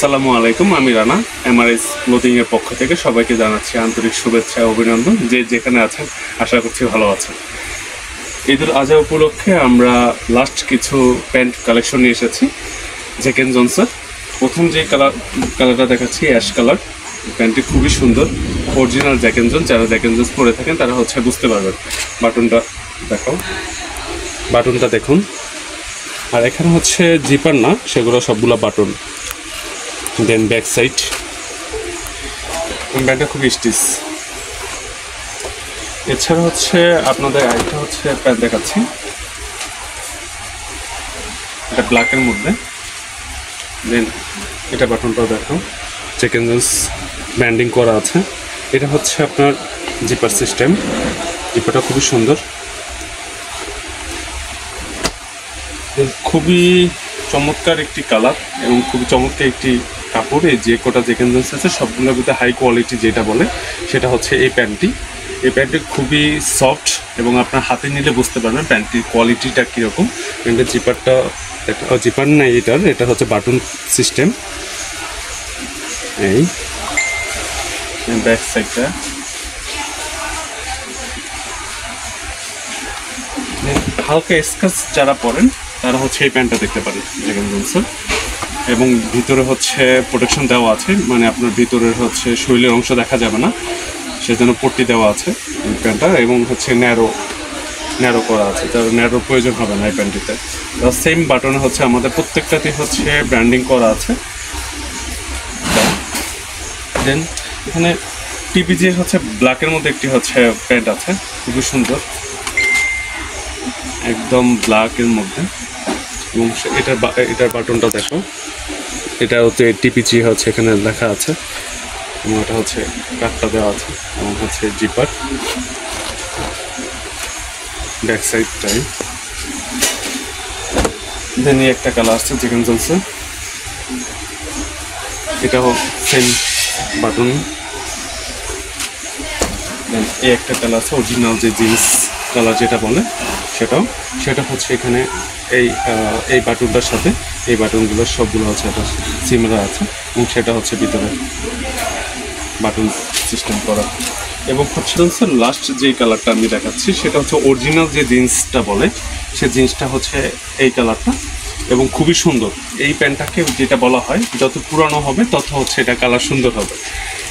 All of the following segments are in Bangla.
আসসালামু আলাইকুম, আমি রানা। এমআরএস ক্লোথিং এর পক্ষ থেকে সবাইকে জানাচ্ছি আন্তরিক শুভেচ্ছা ও অভিনন্দন। যে যেখানে আছেন আশা করছি ভালো আছেন। ঈদুল আজহা উপলক্ষে আমরা লাস্ট কিছু প্যান্ট কালেকশন নিয়ে এসেছি জ্যাক এন্ড জনসের। প্রথম যে কালারটা দেখাচ্ছি অ্যাশ কালার, প্যান্টটি খুবই সুন্দর, অরিজিনাল জ্যাক এন্ড জোন্স। যারা জ্যাক এন্ড জোন্স পরে থাকেন তারা বুঝতে পারবেন। বাটনটা দেখাও, বাটনটা দেখুন। আর এখানে জিপার না, সেগুলো সবগুলো বাটন। দেন ব্যাক সাইড, ব্যাগটা খুব স্টিচ। এছাড়া আপনাদের আরেকটা প্যান্ট দেখাচ্ছি, এটা ব্ল্যাকের মধ্যে। দেন এটা বাটনটাও দেখো, জ্যাক এন্ড জোন্স ব্র্যান্ডিং করা আছে। এটা আপনার জিপার সিস্টেম, জিপারটা খুবই সুন্দর, খুবই চমৎকার একটি কালার এবং খুবই চমৎকার একটি কাপড়। এই যে কটা জ্যাক এন্ড জোন্স আছে সবগুলোর ভিতরে হাই কোয়ালিটি যেটা বলে সেটা এই প্যান্টটি। এই প্যান্টটি খুবই সফট এবং আপনার হাতে নিলে বুঝতে পারবেন প্যান্টটির কোয়ালিটিটা কীরকম। প্যান্টের জিপারটা জিপার নাই, এটা বাটন সিস্টেম। এই ব্যাক সাইডটা, হালকা স্কাচ যারা পরেন তারা এই প্যান্টটা দেখতে পারেন জ্যাক এন্ড জোন্সের। এবং ভিতরে প্রোটেকশন দেওয়া আছে, মানে আপনার ভিতরের শরীরের অংশ দেখা যাবে না, সেজন্য পট্টি দেওয়া আছে এই প্যান্টটা। এবং ন্যারো করা আছে, তার ন্যারো প্রয়োজন হবে না এই প্যান্টটিতে। সেম বাটনে আমাদের প্রত্যেকটাতেই ব্র্যান্ডিং করা আছে। দেন এখানে টিপিজি ব্ল্যাকের মধ্যে একটি প্যান্ট আছে, খুবই সুন্দর, একদম ব্ল্যাকের মধ্যে। এবং এটার বাটনটা দেখো, এটা টিপিজি এখানে লেখা আছে এবং এটা কাঠটা দেওয়া আছে এবং জিপার। ব্যাক সাইডটাই দেন একটা কালার আসছে জ্যাক এন্ড জোন্সের, এটাও সেম বাটন। দেন একটা কালার আছে অরিজিনাল যে জিন্স কালার যেটা বলে সেটা এখানে এই বাটনটার সাথে এই বাটনগুলো সবগুলো এটা সিমরা আছে এবং সেটা ভিতরে বাটন সিস্টেম করা। এবং লাস্ট যে কালারটা আমি দেখাচ্ছি সেটা অরিজিনাল যে জিন্সটা বলে সে জিন্সটা এই কালারটা এবং খুবই সুন্দর। এই প্যান্টটাকে যেটা বলা হয় যত পুরানো হবে তত এটা কালার সুন্দর হবে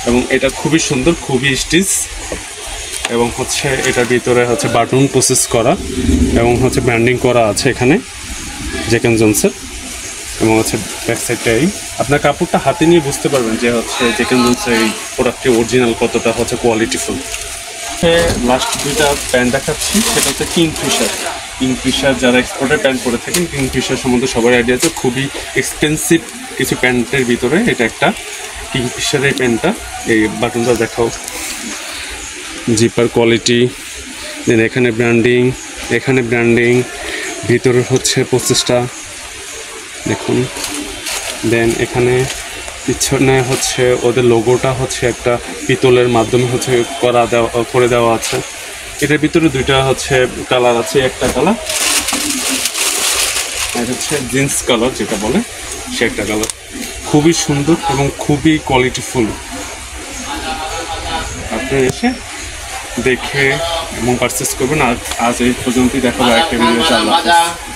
এবং এটা খুবই সুন্দর, খুবই স্টিচ। এবং এটার ভিতরে বাটন প্রসেস করা এবং ব্র্যান্ডিং করা আছে এখানে জ্যাক এন্ড জোন্সের। এবং ব্যাক সাইডটাই আপনার কাপড়টা হাতে নিয়ে বুঝতে পারবেন যে জ্যাক এন্ড জোন্সের এই প্রোডাক্টটি অরিজিনাল কতটা কোয়ালিটিফুল। লাস্ট দুইটা প্যান্ট দেখাচ্ছি, সেটা কিংফিশার। যারা এক্সপোর্টের প্যান্ট পরে থাকেন কিংফিশার সম্বন্ধে সবার আইডিয়া আছে, খুবই এক্সপেন্সিভ কিছু প্যান্টের ভিতরে এটা একটা কিংফিশারের প্যান্টটা। এই বাটনটা দেখাও, জিপার কোয়ালিটি। দেন এখানে ব্র্যান্ডিং, ভিতরে প্রসেসটা দেখুন। দেন এখানে পিছনে ওদের লোগোটা একটা পিতলের মাধ্যমে করে দেওয়া আছে। এটার ভিতরে দুইটা কালার আছে, একটা কালার আর জিন্স কালার যেটা বলে সে একটা কালার। খুবই সুন্দর এবং খুবই কোয়ালিটিফুল। আপনি এসে দেখে এবং পারচেস করবেন। আর আজ এই পর্যন্তই, দেখা হবে একটা ভিডিওতে। আল্লাহ হাফেজ।